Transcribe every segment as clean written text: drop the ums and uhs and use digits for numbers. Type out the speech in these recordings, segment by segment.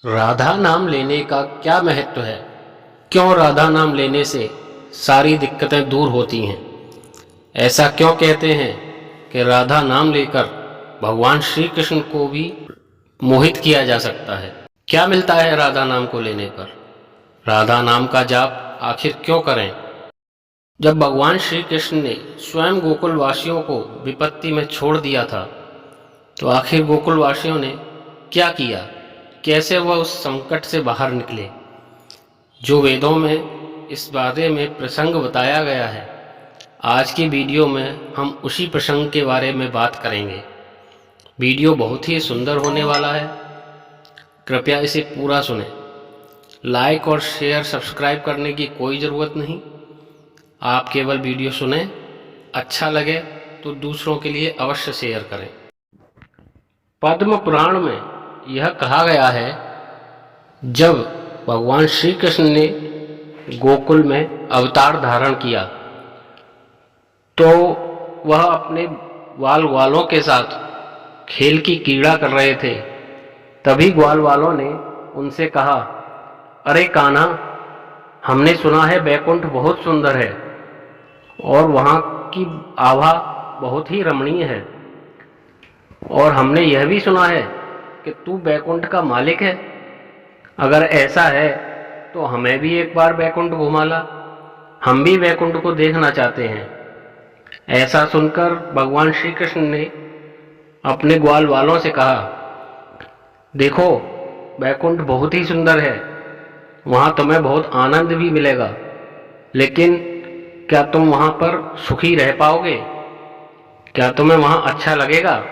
राधा नाम लेने का क्या महत्व है? क्यों राधा नाम लेने से सारी दिक्कतें दूर होती हैं? ऐसा क्यों कहते हैं कि राधा नाम लेकर भगवान श्री कृष्ण को भी मोहित किया जा सकता है? क्या मिलता है राधा नाम को लेने पर? राधा नाम का जाप आखिर क्यों करें? जब भगवान श्री कृष्ण ने स्वयं गोकुल वासियों को विपत्ति में छोड़ दिया था, तो आखिर गोकुल वासियों ने क्या किया? कैसे वह उस संकट से बाहर निकले? जो वेदों में इस बारे में प्रसंग बताया गया है, आज की वीडियो में हम उसी प्रसंग के बारे में बात करेंगे। वीडियो बहुत ही सुंदर होने वाला है, कृपया इसे पूरा सुनें। लाइक और शेयर सब्सक्राइब करने की कोई ज़रूरत नहीं, आप केवल वीडियो सुनें, अच्छा लगे तो दूसरों के लिए अवश्य शेयर करें। पद्म पुराण में यह कहा गया है, जब भगवान श्री कृष्ण ने गोकुल में अवतार धारण किया तो वह अपने ग्वाल वालों के साथ खेल की क्रीड़ा कर रहे थे। तभी ग्वाल वालों ने उनसे कहा, अरे कान्हा, हमने सुना है बैकुंठ बहुत सुंदर है और वहाँ की आभा बहुत ही रमणीय है, और हमने यह भी सुना है कि तू बैकुंठ का मालिक है। अगर ऐसा है तो हमें भी एक बार बैकुंठ घुमा ला, हम भी बैकुंठ को देखना चाहते हैं। ऐसा सुनकर भगवान श्री कृष्ण ने अपने ग्वाल वालों से कहा, देखो, बैकुंठ बहुत ही सुंदर है, वहाँ तुम्हें बहुत आनंद भी मिलेगा, लेकिन क्या तुम वहाँ पर सुखी रह पाओगे? क्या तुम्हें वहाँ अच्छा लगेगा?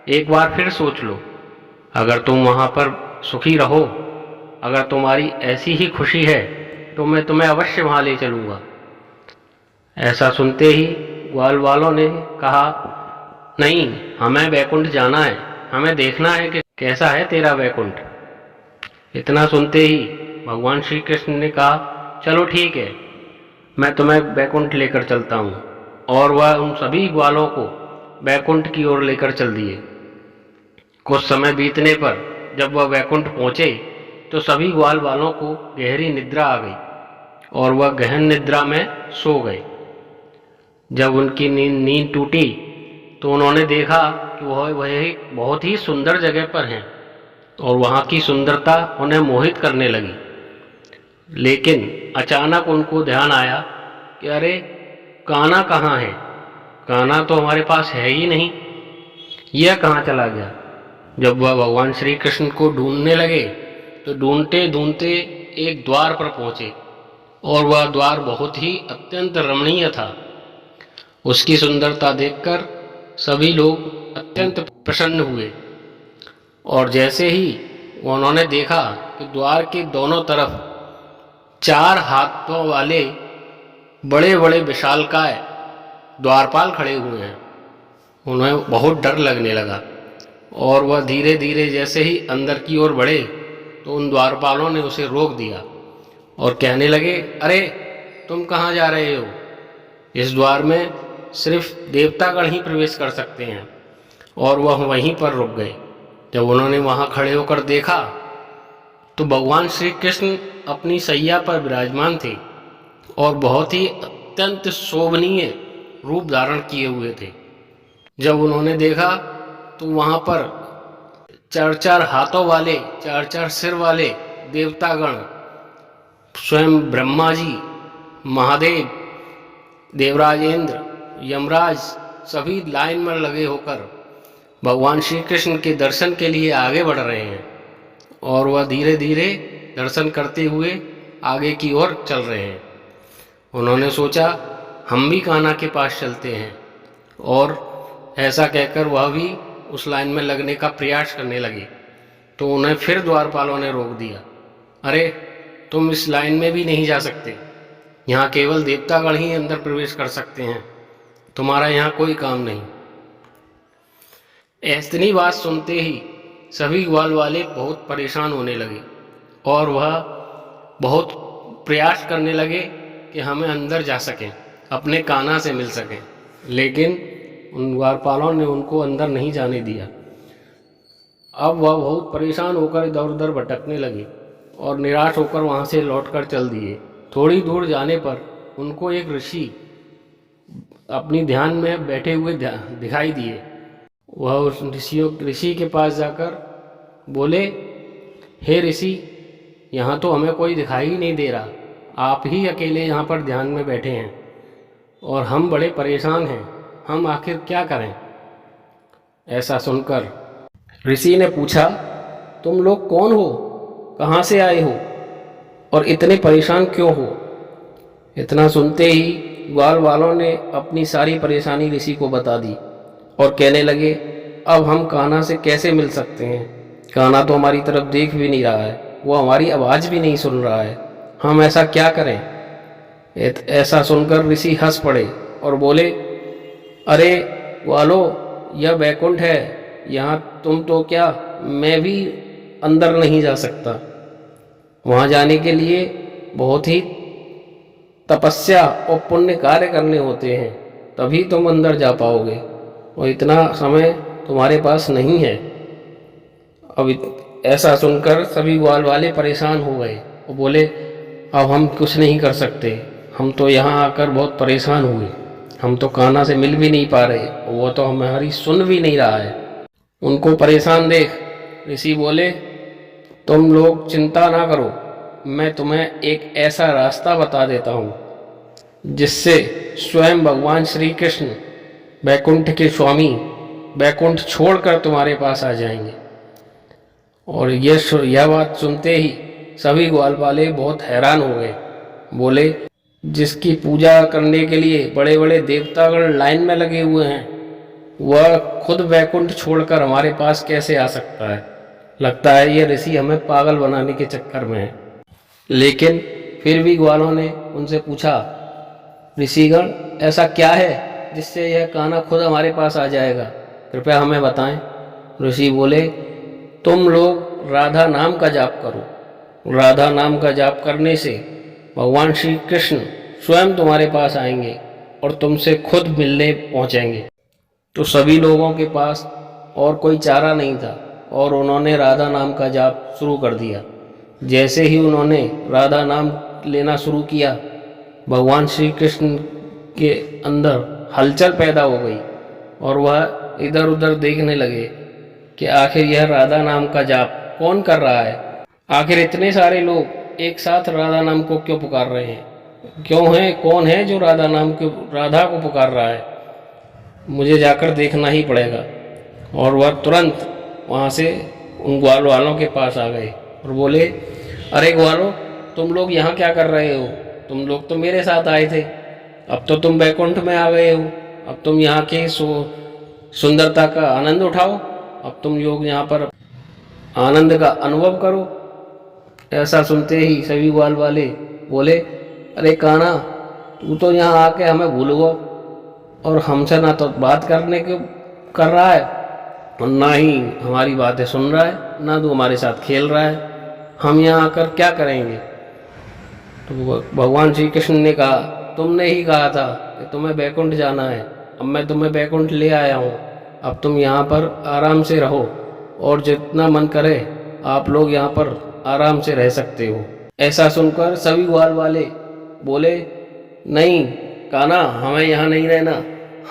एक बार फिर सोच लो। अगर तुम वहाँ पर सुखी रहो, अगर तुम्हारी ऐसी ही खुशी है, तो मैं तुम्हें अवश्य वहाँ ले चलूँगा। ऐसा सुनते ही ग्वाल वालों ने कहा, नहीं, हमें बैकुंठ जाना है, हमें देखना है कि कैसा है तेरा बैकुंठ। इतना सुनते ही भगवान श्री कृष्ण ने कहा, चलो ठीक है, मैं तुम्हें बैकुंठ लेकर चलता हूँ। और वह उन सभी ग्वालों को बैकुंठ की ओर लेकर चल दिए। कुछ समय बीतने पर जब वह बैकुंठ पहुँचे तो सभी ग्वाल वालों को गहरी निद्रा आ गई और वह गहन निद्रा में सो गए। जब उनकी नींद टूटी तो उन्होंने देखा कि वह एक बहुत ही सुंदर जगह पर हैं और वहाँ की सुंदरता उन्हें मोहित करने लगी। लेकिन अचानक उनको ध्यान आया कि अरे, कान्हा कहाँ है? कान्हा तो हमारे पास है ही नहीं, यह कहाँ चला गया? जब वह भगवान श्री कृष्ण को ढूंढने लगे तो ढूंढते ढूंढते एक द्वार पर पहुँचे और वह द्वार बहुत ही अत्यंत रमणीय था। उसकी सुंदरता देखकर सभी लोग अत्यंत प्रसन्न हुए, और जैसे ही उन्होंने देखा कि द्वार के दोनों तरफ 4 हाथों वाले बड़े बड़े विशालकाय द्वारपाल खड़े हुए हैं, उन्हें बहुत डर लगने लगा और वह धीरे धीरे जैसे ही अंदर की ओर बढ़े तो उन द्वारपालों ने उसे रोक दिया और कहने लगे, अरे, तुम कहाँ जा रहे हो? इस द्वार में सिर्फ देवतागण ही प्रवेश कर सकते हैं। और वह वहीं पर रुक गए। जब उन्होंने वहाँ खड़े होकर देखा तो भगवान श्री कृष्ण अपनी सैया पर विराजमान थे और बहुत ही अत्यंत शोभनीय रूप धारण किए हुए थे। जब उन्होंने देखा तो वहाँ पर 4 हाथों वाले, 4 सिर वाले देवतागण, स्वयं ब्रह्मा जी, महादेव, देवराज इंद्र, यमराज, सभी लाइन में लगे होकर भगवान श्री कृष्ण के दर्शन के लिए आगे बढ़ रहे हैं और वह धीरे धीरे दर्शन करते हुए आगे की ओर चल रहे हैं। उन्होंने सोचा, हम भी कान्हा के पास चलते हैं, और ऐसा कहकर वह भी उस लाइन में लगने का प्रयास करने लगे। तो उन्हें फिर द्वारपालों ने रोक दिया, अरे, तुम इस लाइन में भी नहीं जा सकते, यहाँ केवल देवतागण ही अंदर प्रवेश कर सकते हैं, तुम्हारा यहाँ कोई काम नहीं। इतनी बात सुनते ही सभी ग्वाल वाले बहुत परेशान होने लगे और वह बहुत प्रयास करने लगे कि हमें अंदर जा सकें, अपने कान्हा से मिल सकें, लेकिन उन द्वारपालों ने उनको अंदर नहीं जाने दिया। अब वह बहुत परेशान होकर इधर उधर भटकने लगे और निराश होकर वहाँ से लौटकर चल दिए। थोड़ी दूर जाने पर उनको एक ऋषि अपनी ध्यान में बैठे हुए दिखाई दिए। वह उस ऋषि के पास जाकर बोले, हे ऋषि, यहाँ तो हमें कोई दिखाई ही नहीं दे रहा, आप ही अकेले यहाँ पर ध्यान में बैठे हैं और हम बड़े परेशान हैं, हम आखिर क्या करें। ऐसा सुनकर ऋषि ने पूछा, तुम लोग कौन हो, कहाँ से आए हो और इतने परेशान क्यों हो। इतना सुनते ही ग्वाल वालों ने अपनी सारी परेशानी ऋषि को बता दी और कहने लगे, अब हम कान्हा से कैसे मिल सकते हैं, कान्हा तो हमारी तरफ देख भी नहीं रहा है, वो हमारी आवाज़ भी नहीं सुन रहा है, हम ऐसा क्या करें। ऐसा सुनकर ऋषि हंस पड़े और बोले, अरे ग्वालो, यह बैकुंठ है, यहाँ तुम तो क्या, मैं भी अंदर नहीं जा सकता। वहाँ जाने के लिए बहुत ही तपस्या और पुण्य कार्य करने होते हैं, तभी तुम अंदर जा पाओगे और इतना समय तुम्हारे पास नहीं है। अब ऐसा सुनकर सभी ग्वाल वाले परेशान हो गए और बोले, अब हम कुछ नहीं कर सकते, हम तो यहाँ आकर बहुत परेशान हुए, हम तो कान्हा से मिल भी नहीं पा रहे, वो तो हमारी सुन भी नहीं रहा है। उनको परेशान देख ऋषि बोले, तुम लोग चिंता ना करो, मैं तुम्हें एक ऐसा रास्ता बता देता हूँ जिससे स्वयं भगवान श्री कृष्ण बैकुंठ के स्वामी बैकुंठ छोड़कर तुम्हारे पास आ जाएंगे। और यह बात सुनते ही सभी ग्वालवाले बहुत हैरान हो गए। बोले, जिसकी पूजा करने के लिए बड़े बड़े देवतागण लाइन में लगे हुए हैं, वह खुद बैकुंठ छोड़कर हमारे पास कैसे आ सकता है। लगता है ये ऋषि हमें पागल बनाने के चक्कर में है। लेकिन फिर भी ग्वालों ने उनसे पूछा, ऋषिगण, ऐसा क्या है जिससे यह कान्हा खुद हमारे पास आ जाएगा, कृपया हमें बताएं। ऋषि बोले, तुम लोग राधा नाम का जाप करो, राधा नाम का जाप करने से भगवान श्री कृष्ण स्वयं तुम्हारे पास आएंगे और तुमसे खुद मिलने पहुंचेंगे। तो सभी लोगों के पास और कोई चारा नहीं था और उन्होंने राधा नाम का जाप शुरू कर दिया। जैसे ही उन्होंने राधा नाम लेना शुरू किया, भगवान श्री कृष्ण के अंदर हलचल पैदा हो गई और वह इधर उधर देखने लगे कि आखिर यह राधा नाम का जाप कौन कर रहा है। आखिर इतने सारे लोग एक साथ राधा नाम को क्यों पुकार रहे हैं, क्यों है, कौन है जो राधा को पुकार रहा है, मुझे जाकर देखना ही पड़ेगा। और वह तुरंत वहाँ से उन ग्वाल वालों के पास आ गए और बोले, अरे ग्वालो, तुम लोग यहाँ क्या कर रहे हो, तुम लोग तो मेरे साथ आए थे, अब तो तुम बैकुंठ में आ गए हो, अब तुम यहाँ के सुंदरता का आनंद उठाओ, अब तुम लोग यहाँ पर आनंद का अनुभव करो। ऐसा सुनते ही सभी ग्वाल वाले बोले, अरे कान्हा, तू तो यहाँ आके हमें भूल गया और हमसे ना तो बात करने के कर रहा है और ना ही हमारी बातें सुन रहा है, ना तू हमारे साथ खेल रहा है, हम यहाँ आकर क्या करेंगे। तो भगवान श्री कृष्ण ने कहा, तुमने ही कहा था कि तुम्हें बैकुंठ जाना है, अब मैं तुम्हें बैकुंठ ले आया हूँ, अब तुम यहाँ पर आराम से रहो और जितना मन करे आप लोग यहाँ पर आराम से रह सकते हो। ऐसा सुनकर सभी ग्वाल वाले बोले, नहीं कान्हा, हमें यहाँ नहीं रहना,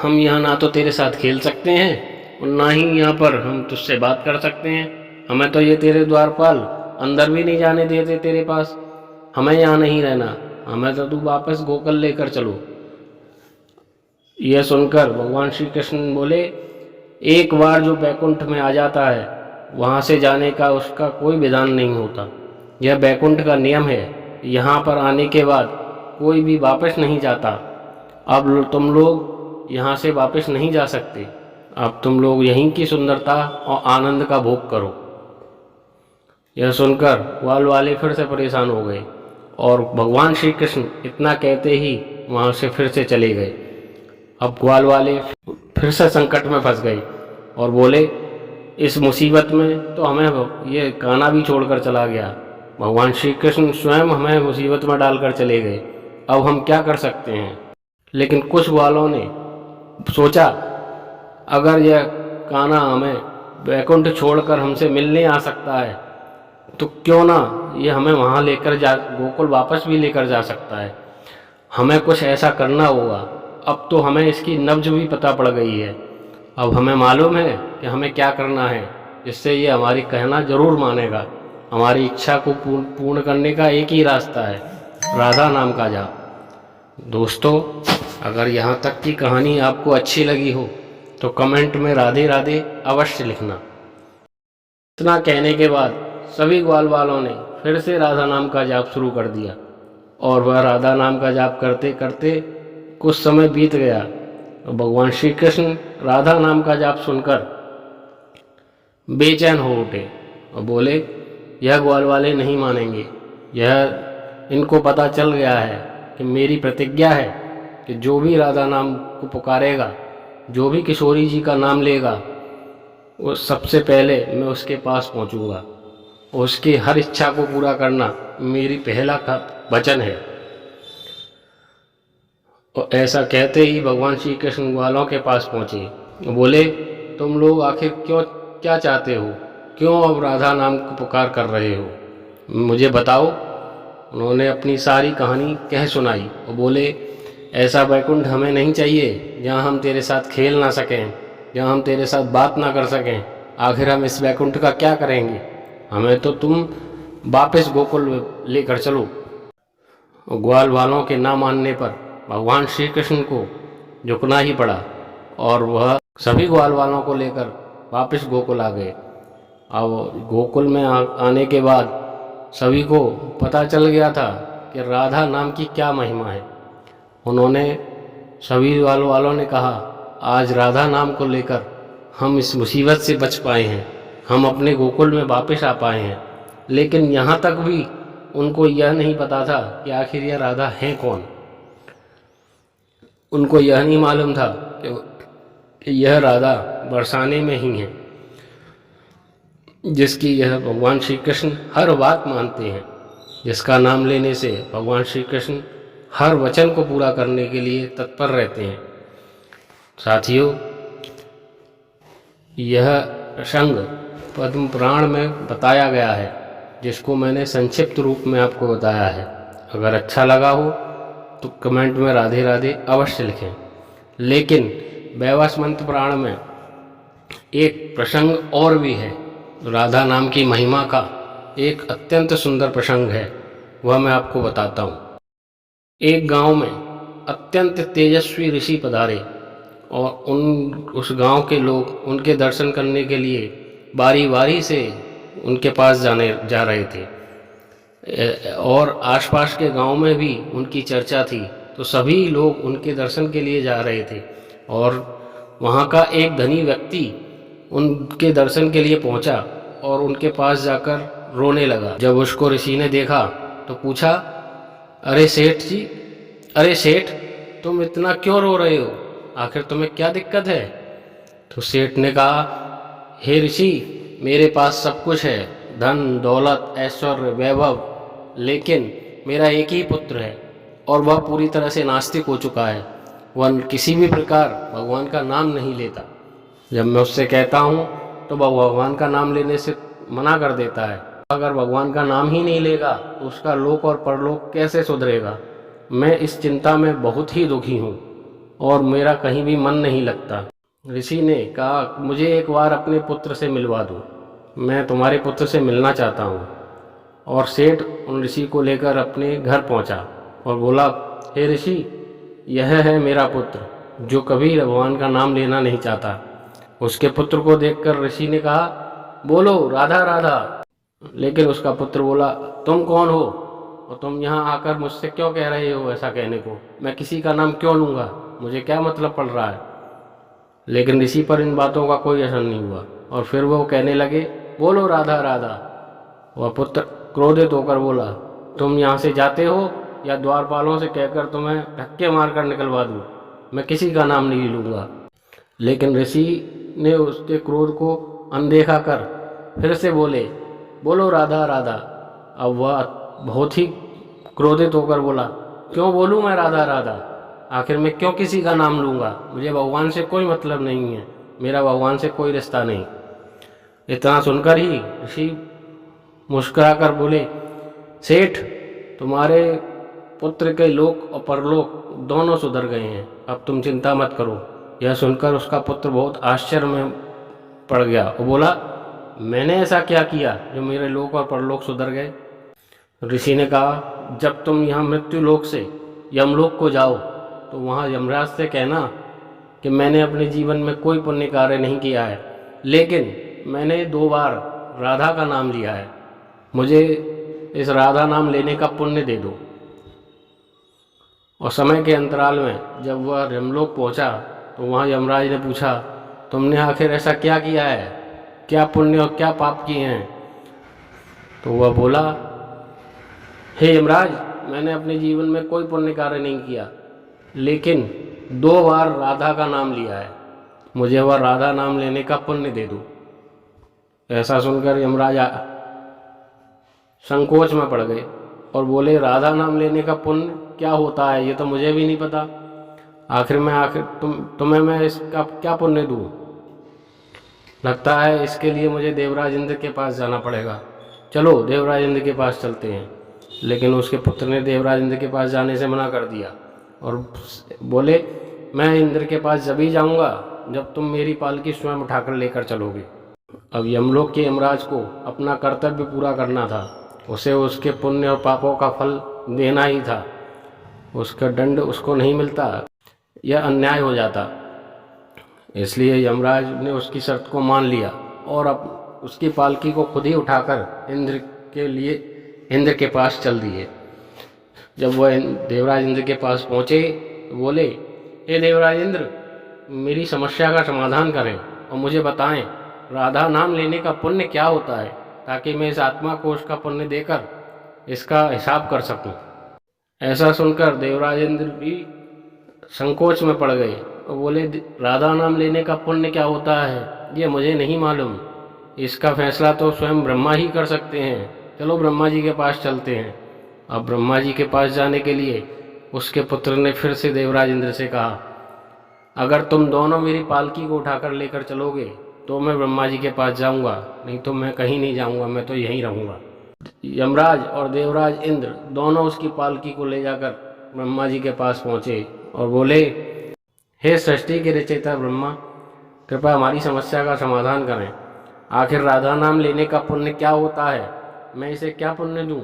हम यहाँ ना तो तेरे साथ खेल सकते हैं और ना ही यहाँ पर हम तुझसे बात कर सकते हैं, हमें तो ये तेरे द्वारपाल अंदर भी नहीं जाने देते तेरे पास, हमें यहाँ नहीं रहना, हमें तो तू वापस गोकुल लेकर चलो। यह सुनकर भगवान श्री कृष्ण बोले, एक बार जो बैकुंठ में आ जाता है वहाँ से जाने का उसका कोई विधान नहीं होता, यह बैकुंठ का नियम है, यहाँ पर आने के बाद कोई भी वापस नहीं जाता। अब तुम लोग यहाँ से वापस नहीं जा सकते, अब तुम लोग यहीं की सुंदरता और आनंद का भोग करो। यह सुनकर ग्वाल वाले फिर से परेशान हो गए और भगवान श्री कृष्ण इतना कहते ही वहाँ से फिर से चले गए। अब ग्वाल वाले फिर से संकट में फंस गए और बोले, इस मुसीबत में तो हमें ये कान्हा भी छोड़कर चला गया, भगवान श्री कृष्ण स्वयं हमें मुसीबत में डालकर चले गए, अब हम क्या कर सकते हैं। लेकिन कुछ ग्वालों ने सोचा, अगर यह कान्हा हमें वैकुंठ छोड़कर हमसे मिलने आ सकता है, तो क्यों ना ये हमें वहाँ लेकर जा, गोकुल वापस भी लेकर जा सकता है। हमें कुछ ऐसा करना होगा। अब तो हमें इसकी नब्ज भी पता पड़ गई है। अब हमें मालूम है कि हमें क्या करना है, जिससे ये हमारी कहना ज़रूर मानेगा। हमारी इच्छा को पूर्ण करने का एक ही रास्ता है, राधा नाम का जाप। दोस्तों, अगर यहाँ तक की कहानी आपको अच्छी लगी हो तो कमेंट में राधे राधे अवश्य लिखना। इतना कहने के बाद सभी ग्वाल वालों ने फिर से राधा नाम का जाप शुरू कर दिया, और वह राधा नाम का जाप करते करते कुछ समय बीत गया। तो भगवान श्री कृष्ण राधा नाम का जाप सुनकर बेचैन हो उठे और बोले, यह ग्वाल वाले नहीं मानेंगे। यह इनको पता चल गया है कि मेरी प्रतिज्ञा है कि जो भी राधा नाम को पुकारेगा, जो भी किशोरी जी का नाम लेगा, वो सबसे पहले मैं उसके पास पहुंचूंगा। उसकी हर इच्छा को पूरा करना मेरी पहला वचन है। और ऐसा कहते ही भगवान श्री कृष्ण ग्वालों के पास पहुँचे। बोले, तुम लोग आखिर क्या चाहते हो? क्यों अब राधा नाम को पुकार कर रहे हो? मुझे बताओ। उन्होंने अपनी सारी कहानी कह सुनाई और बोले, ऐसा वैकुंठ हमें नहीं चाहिए जहाँ हम तेरे साथ खेल ना सकें, जहाँ हम तेरे साथ बात ना कर सकें। आखिर हम इस वैकुंठ का क्या करेंगे? हमें तो तुम वापस गोकुल लेकर चलो। ग्वाल वालों के ना मानने पर भगवान श्री कृष्ण को झुकना ही पड़ा, और वह सभी ग्वाल वालों को लेकर वापस गोकुल आ गए। अब गोकुल में आने के बाद सभी को पता चल गया था कि राधा नाम की क्या महिमा है। उन्होंने सभी वालों ने कहा, आज राधा नाम को लेकर हम इस मुसीबत से बच पाए हैं, हम अपने गोकुल में वापस आ पाए हैं। लेकिन यहाँ तक भी उनको यह नहीं पता था कि आखिर यह राधा है कौन। उनको यह नहीं मालूम था कि यह राधा बरसाने में ही है, जिसकी यह भगवान श्री कृष्ण हर बात मानते हैं, जिसका नाम लेने से भगवान श्री कृष्ण हर वचन को पूरा करने के लिए तत्पर रहते हैं। साथियों, यह प्रसंग पद्म पुराण में बताया गया है, जिसको मैंने संक्षिप्त रूप में आपको बताया है। अगर अच्छा लगा हो तो कमेंट में राधे राधे अवश्य लिखें। लेकिन वैवस्वंत पुराण में एक प्रसंग और भी है, राधा नाम की महिमा का एक अत्यंत सुंदर प्रसंग है, वह मैं आपको बताता हूँ। एक गांव में अत्यंत तेजस्वी ऋषि पधारे, और उस गांव के लोग उनके दर्शन करने के लिए बारी बारी से उनके पास जा रहे थे, और आसपास के गांव में भी उनकी चर्चा थी, तो सभी लोग उनके दर्शन के लिए जा रहे थे। और वहाँ का एक धनी व्यक्ति उनके दर्शन के लिए पहुंचा और उनके पास जाकर रोने लगा। जब उसको ऋषि ने देखा तो पूछा, अरे सेठ जी, अरे सेठ, तुम इतना क्यों रो रहे हो? आखिर तुम्हें क्या दिक्कत है? तो सेठ ने कहा, हे ऋषि, मेरे पास सब कुछ है, धन दौलत ऐश्वर्य वैभव, लेकिन मेरा एक ही पुत्र है और वह पूरी तरह से नास्तिक हो चुका है। वह किसी भी प्रकार भगवान का नाम नहीं लेता। जब मैं उससे कहता हूँ तो वह भगवान का नाम लेने से मना कर देता है। अगर भगवान का नाम ही नहीं लेगा तो उसका लोक और परलोक कैसे सुधरेगा? मैं इस चिंता में बहुत ही दुखी हूँ और मेरा कहीं भी मन नहीं लगता। ऋषि ने कहा, मुझे एक बार अपने पुत्र से मिलवा दो, मैं तुम्हारे पुत्र से मिलना चाहता हूँ। और सेठ उन ऋषि को लेकर अपने घर पहुँचा और बोला, हे ऋषि, यह है मेरा पुत्र जो कभी भगवान का नाम लेना नहीं चाहता। उसके पुत्र को देखकर ऋषि ने कहा, बोलो राधा राधा। लेकिन उसका पुत्र बोला, तुम कौन हो और तुम यहाँ आकर मुझसे क्यों कह रहे हो ऐसा कहने को? मैं किसी का नाम क्यों लूँगा? मुझे क्या मतलब पड़ रहा है? लेकिन ऋषि पर इन बातों का कोई असर नहीं हुआ और फिर वो कहने लगे, बोलो राधा राधा। वह पुत्र क्रोधित होकर बोला, तुम यहाँ से जाते हो या द्वारपालों से कहकर तुम्हें धक्के मारकर निकलवा दूँ? मैं किसी का नाम नहीं लूँगा। लेकिन ऋषि ने उसके क्रोध को अनदेखा कर फिर से बोले, बोलो राधा राधा। अब वह बहुत ही क्रोधित होकर बोला, क्यों बोलूँ मैं राधा राधा? आखिर मैं क्यों किसी का नाम लूँगा? मुझे भगवान से कोई मतलब नहीं है, मेरा भगवान से कोई रिश्ता नहीं। इतना सुनकर ही ऋषि मुस्कुराकर बोले, सेठ, तुम्हारे पुत्र के लोक और परलोक दोनों सुधर गए हैं, अब तुम चिंता मत करो। यह सुनकर उसका पुत्र बहुत आश्चर्य में पड़ गया और बोला, मैंने ऐसा क्या किया जो मेरे लोक और परलोक सुधर गए? ऋषि ने कहा, जब तुम यहाँ मृत्यु लोक से यमलोक को जाओ तो वहाँ यमराज से कहना कि मैंने अपने जीवन में कोई पुण्य कार्य नहीं किया है, लेकिन मैंने 2 बार राधा का नाम लिया है, मुझे इस राधा नाम लेने का पुण्य दे दो। और समय के अंतराल में जब वह यमलोक पहुंचा तो वहाँ यमराज ने पूछा, तुमने आखिर ऐसा क्या किया है, क्या पुण्य और क्या पाप किए हैं? तो वह बोला, हे यमराज, मैंने अपने जीवन में कोई पुण्य कार्य नहीं किया, लेकिन 2 बार राधा का नाम लिया है, मुझे वह राधा नाम लेने का पुण्य दे दो। ऐसा सुनकर यमराज संकोच में पड़ गए और बोले, राधा नाम लेने का पुण्य क्या होता है, ये तो मुझे भी नहीं पता। आखिर तुम्हें मैं इसका क्या पुण्य दूँ? लगता है इसके लिए मुझे देवराज इंद्र के पास जाना पड़ेगा। चलो देवराज इंद्र के पास चलते हैं। लेकिन उसके पुत्र ने देवराज इंद्र के पास जाने से मना कर दिया और बोले, मैं इंद्र के पास जब ही जाऊँगा जब तुम मेरी पालकी स्वयं उठाकर लेकर चलोगे। अब यमलोक के यमराज को अपना कर्तव्य पूरा करना था, उसे उसके पुण्य और पापों का फल देना ही था। उसका दंड उसको नहीं मिलता, यह अन्याय हो जाता। इसलिए यमराज ने उसकी शर्त को मान लिया और अब उसकी पालकी को खुद ही उठाकर इंद्र के पास चल दिए। जब वह देवराज इंद्र के पास पहुँचे तो बोले, हे देवराज इंद्र, मेरी समस्या का समाधान करें और मुझे बताएं राधा नाम लेने का पुण्य क्या होता है, ताकि मैं इस आत्मा को उसका पुण्य देकर इसका हिसाब कर सकूं। ऐसा सुनकर देवराज इंद्र भी संकोच में पड़ गए और बोले, राधा नाम लेने का पुण्य क्या होता है ये मुझे नहीं मालूम, इसका फैसला तो स्वयं ब्रह्मा ही कर सकते हैं। चलो ब्रह्मा जी के पास चलते हैं। अब ब्रह्मा जी के पास जाने के लिए उसके पुत्र ने फिर से देवराज इंद्र से कहा, अगर तुम दोनों मेरी पालकी को उठाकर लेकर चलोगे तो मैं ब्रह्मा जी के पास जाऊंगा, नहीं तो मैं कहीं नहीं जाऊंगा, मैं तो यहीं रहूंगा। यमराज और देवराज इंद्र दोनों उसकी पालकी को ले जाकर ब्रह्मा जी के पास पहुँचे और बोले, हे सृष्टि के रचयिता ब्रह्मा, कृपया हमारी समस्या का समाधान करें। आखिर राधा नाम लेने का पुण्य क्या होता है, मैं इसे क्या पुण्य दूं,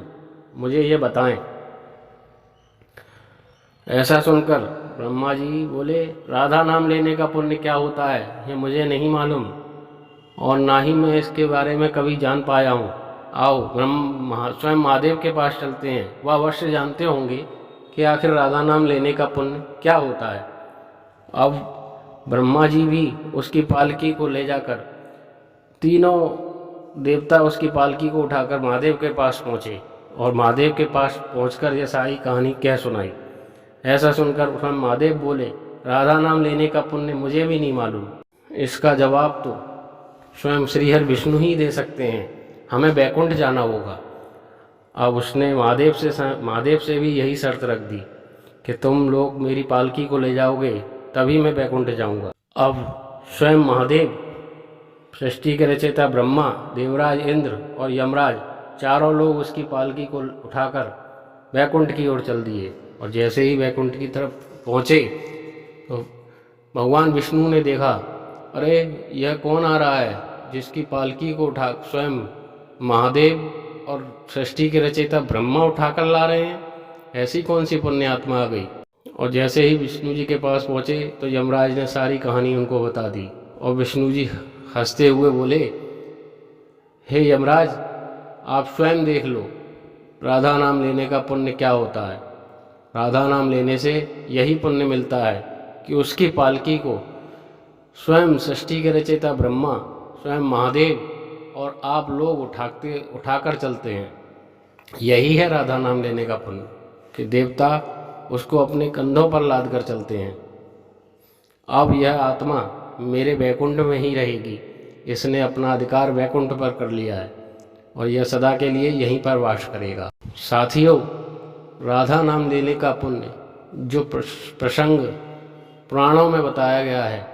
मुझे ये बताएं। ऐसा सुनकर ब्रह्मा जी बोले, राधा नाम लेने का पुण्य क्या होता है ये मुझे नहीं मालूम और ना ही मैं इसके बारे में कभी जान पाया हूँ। आओ स्वयं महादेव के पास चलते हैं, वह अवश्य जानते होंगे कि आखिर राधा नाम लेने का पुण्य क्या होता है। अब ब्रह्मा जी भी उसकी पालकी को ले जाकर, तीनों देवता उसकी पालकी को उठाकर महादेव के पास पहुँचे और महादेव के पास पहुंचकर यह सारी कहानी कह सुनाई। ऐसा सुनकर स्वयं महादेव बोले, राधा नाम लेने का पुण्य मुझे भी नहीं मालूम, इसका जवाब तो स्वयं श्रीहरि विष्णु ही दे सकते हैं, हमें बैकुंठ जाना होगा। अब उसने महादेव से भी यही शर्त रख दी कि तुम लोग मेरी पालकी को ले जाओगे तभी मैं बैकुंठ जाऊंगा। अब स्वयं महादेव, सृष्टि के रचयिता ब्रह्मा, देवराज इंद्र और यमराज चारों लोग उसकी पालकी को उठाकर बैकुंठ की ओर चल दिए और जैसे ही बैकुंठ की तरफ पहुँचे तो भगवान विष्णु ने देखा, अरे यह कौन आ रहा है जिसकी पालकी को उठा स्वयं महादेव और सृष्टि के रचयिता ब्रह्मा उठाकर ला रहे हैं, ऐसी कौन सी पुण्य आत्मा आ गई। और जैसे ही विष्णु जी के पास पहुँचे तो यमराज ने सारी कहानी उनको बता दी और विष्णु जी हंसते हुए बोले, हे यमराज, आप स्वयं देख लो राधा नाम लेने का पुण्य क्या होता है। राधा नाम लेने से यही पुण्य मिलता है कि उसकी पालकी को स्वयं सृष्टि के रचयिता ब्रह्मा, स्वयं महादेव और आप लोग उठाकर चलते हैं। यही है राधा नाम लेने का पुण्य कि देवता उसको अपने कंधों पर लाद कर चलते हैं। अब यह आत्मा मेरे बैकुंठ में ही रहेगी, इसने अपना अधिकार बैकुंठ पर कर लिया है और यह सदा के लिए यहीं पर वास करेगा। साथियों, राधा नाम लेने का पुण्य जो प्रसंग पुराणों में बताया गया है,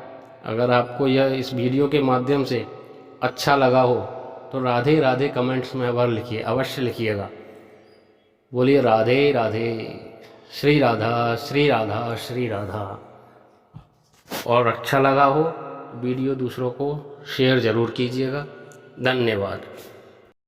अगर आपको यह इस वीडियो के माध्यम से अच्छा लगा हो तो राधे राधे कमेंट्स में अवश्य लिखिएगा। बोलिए राधे राधे, श्री राधा श्री राधा श्री राधा। और अच्छा लगा हो वीडियो दूसरों को शेयर ज़रूर कीजिएगा। धन्यवाद।